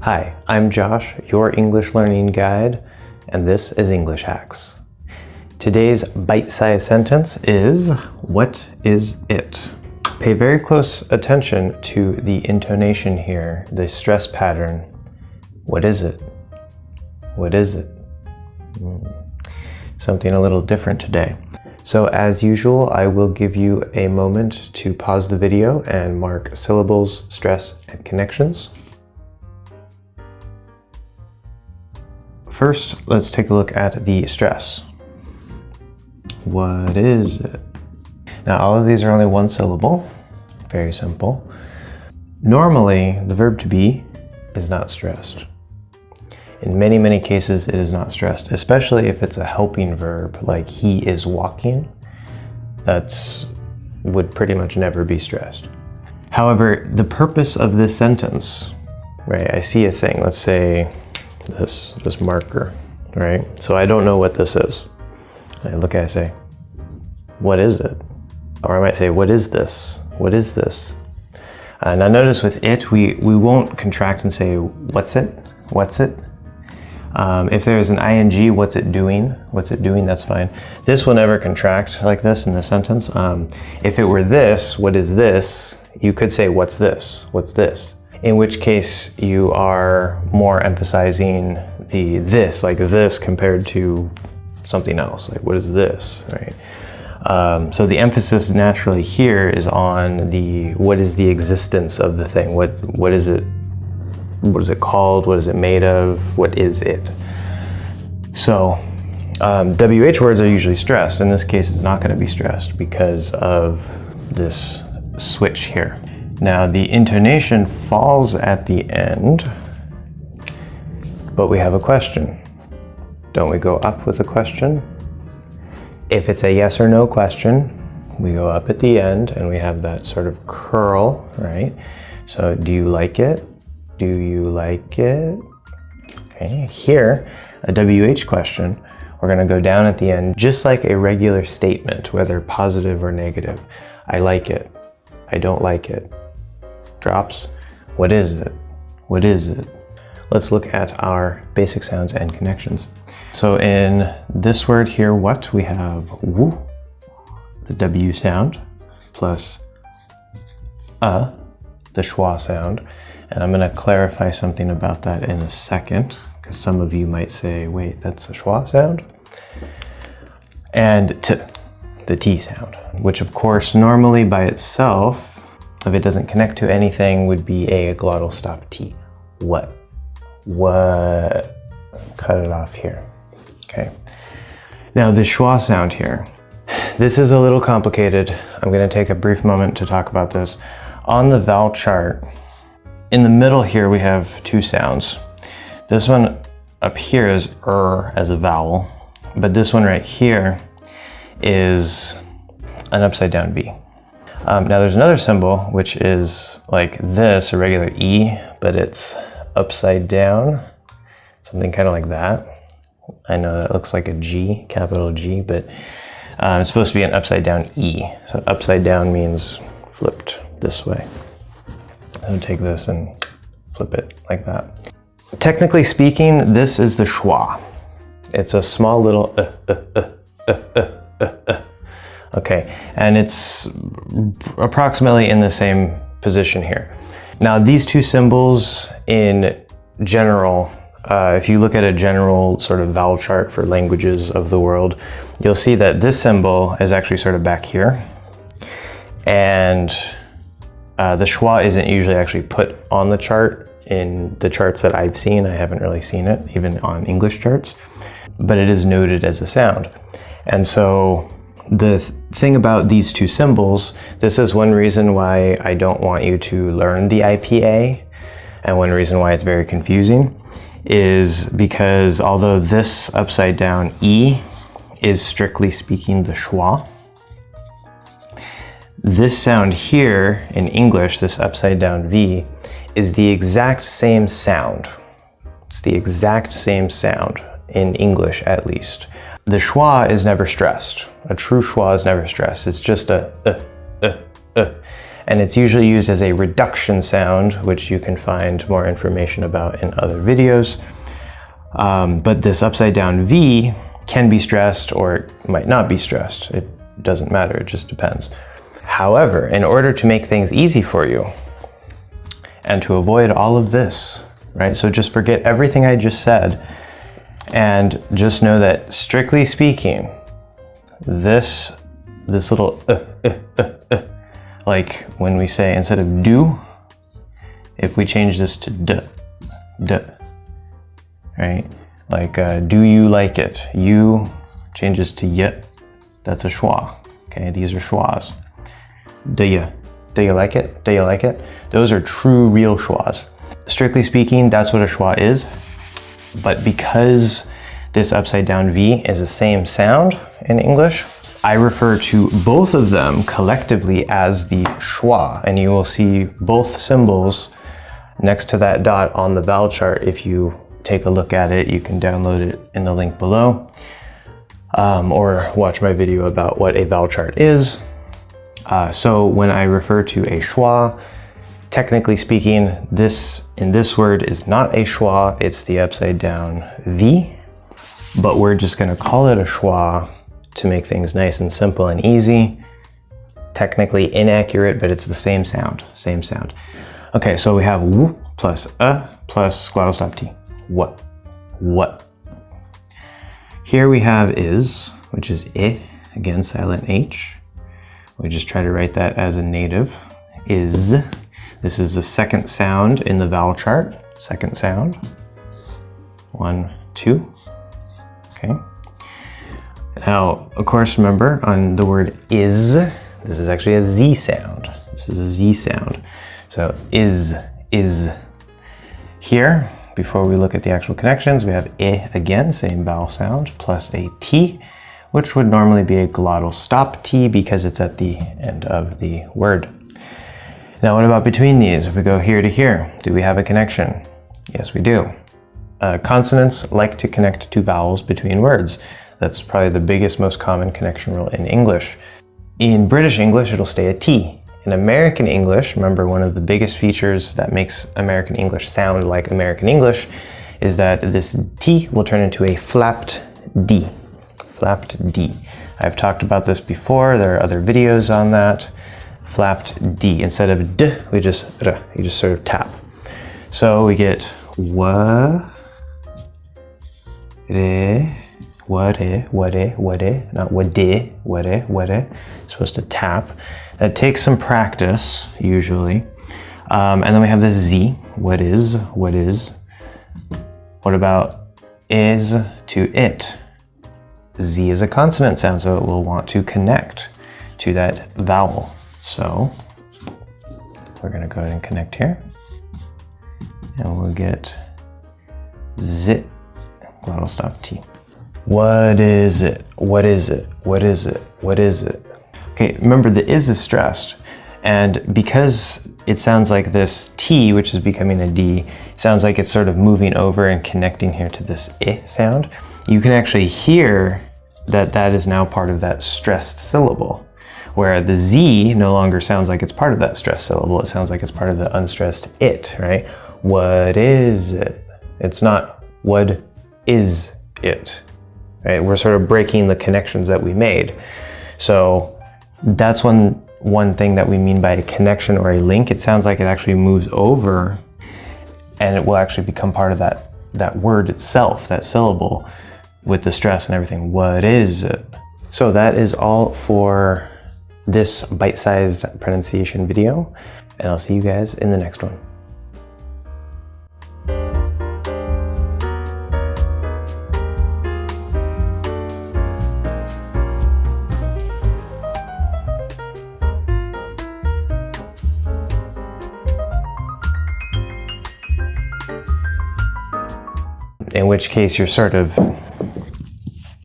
Hi, I'm Josh, your English learning guide, and this is English Hacks. Today's bite-sized sentence is, what is it? Pay very close attention to the intonation here, the stress pattern. What is it? What is it? Something a little different today. So as usual, I will give you a moment to pause the video and mark syllables, stress, and connections. First, let's take a look at the stress. What is it? Now, all of these are only one syllable. Very simple. Normally, the verb to be is not stressed. In many, many cases, it is not stressed, especially if it's a helping verb, like he is walking. Would pretty much never be stressed. However, the purpose of this sentence, right? I see a thing, let's say this marker, right? So I don't know what this is. I look at it and say, what is it? Or I might say, what is this? What is this? Now notice with it, we won't contract and say, what's it? What's it? If there's an ing, what's it doing? What's it doing? That's fine. This will never contract like this in the sentence. If it were this, what is this? You could say, what's this? What's this? In which case you are more emphasizing the this, like this compared to something else. Like, what is this, right? So the emphasis naturally here is on what is the existence of the thing? What is it? What is it called? What is it made of? What is it? So WH words are usually stressed. In this case, it's not going to be stressed because of this switch here. Now the intonation falls at the end, but we have a question. Don't we go up with a question? If it's a yes or no question, we go up at the end and we have that sort of curl, right? So do you like it? Do you like it? Okay, here, a WH question, we're gonna go down at the end, just like a regular statement, whether positive or negative. I like it. I don't like it. Drops. What is it? What is it? Let's look at our basic sounds and connections. So in this word here, what, we have woo, the W sound, plus the schwa sound. And I'm going to clarify something about that in a second, because some of you might say, wait, that's a schwa sound? And t, the T sound, which of course normally by itself, if it doesn't connect to anything, would be a glottal stop T. What? What? Cut it off here. Okay. Now the schwa sound here. This is a little complicated. I'm going to take a brief moment to talk about this. On the vowel chart, in the middle here, we have two sounds. This one up here is as a vowel, but this one right here is an upside down V. Now there's another symbol, which is like this, a regular E, but it's upside down, something kind of like that. I know that looks like a G, capital G, but it's supposed to be an upside down E. So upside down means flipped this way. So take this and flip it like that. Technically speaking, this is the schwa. It's a small little Okay, and it's approximately in the same position here. Now these two symbols in general, if you look at a general sort of vowel chart for languages of the world, you'll see that this symbol is actually sort of back here. And the schwa isn't usually actually put on the chart in the charts that I've seen. I haven't really seen it, even on English charts, but it is noted as a sound. And so the thing about these two symbols, this is one reason why I don't want you to learn the IPA, and one reason why it's very confusing, is because although this upside down E is strictly speaking the schwa, this sound here in English, this upside down V, is the exact same sound. It's the exact same sound in English, at least. The schwa is never stressed. A true schwa is never stressed. It's just a. and it's usually used as a reduction sound, which you can find more information about in other videos. But this upside down V can be stressed or it might not be stressed. It doesn't matter, it just depends. However, in order to make things easy for you and to avoid all of this, right? So just forget everything I just said and just know that strictly speaking, this little like when we say instead of do, if we change this to d, right? Like do you like it? You changes to y, that's a schwa. Okay, these are schwas. Do you like it? Do you like it? Those are true real schwas. Strictly speaking, that's what a schwa is. But because this upside down V is the same sound in English, I refer to both of them collectively as the schwa, and you will see both symbols next to that dot on the vowel chart. If you take a look at it, you can download it in the link below, or watch my video about what a vowel chart is. So when I refer to a schwa, technically speaking, this in this word is not a schwa, it's the upside down V, but we're just gonna call it a schwa to make things nice and simple and easy. Technically inaccurate, but it's the same sound, same sound. Okay, so we have w plus a plus glottal stop t. What? Here we have is, which is I, again silent H. We just try to write that as a native. Is. This is the second sound in the vowel chart. Second sound. 1, 2. Okay. Now, of course, remember on the word is, this is actually a Z sound. This is a Z sound. So is. Here, before we look at the actual connections, we have I again, same vowel sound, plus a T, which would normally be a glottal stop T because it's at the end of the word. Now, what about between these? If we go here to here, do we have a connection? Yes, we do. Consonants like to connect to vowels between words. That's probably the biggest, most common connection rule in English. In British English, it'll stay a T. In American English, remember one of the biggest features that makes American English sound like American English is that this T will turn into a flapped D. Flapped D. I've talked about this before, there are other videos on that. Flapped D. Instead of D, you just sort of tap. So we get wa, re, wade, not wade, wade. It's supposed to tap. That takes some practice, usually. And then we have this Z, what is. What about is to it? Z is a consonant sound, so it will want to connect to that vowel. So we're gonna go ahead and connect here. And we'll get zit, glottal stop T. What is it? What is it? What is it? What is it? Okay, remember the is stressed, and because it sounds like this T, which is becoming a D, sounds like it's sort of moving over and connecting here to this I sound, you can actually hear that that is now part of that stressed syllable, where the Z no longer sounds like it's part of that stressed syllable, it sounds like it's part of the unstressed it, right? What is it? It's not what is it, right? We're sort of breaking the connections that we made. So that's one thing that we mean by a connection or a link. It sounds like it actually moves over and it will actually become part of that word itself, that syllable with the stress and everything. What is it? So that is all for this bite-sized pronunciation video, and I'll see you guys in the next one. In which case you're sort of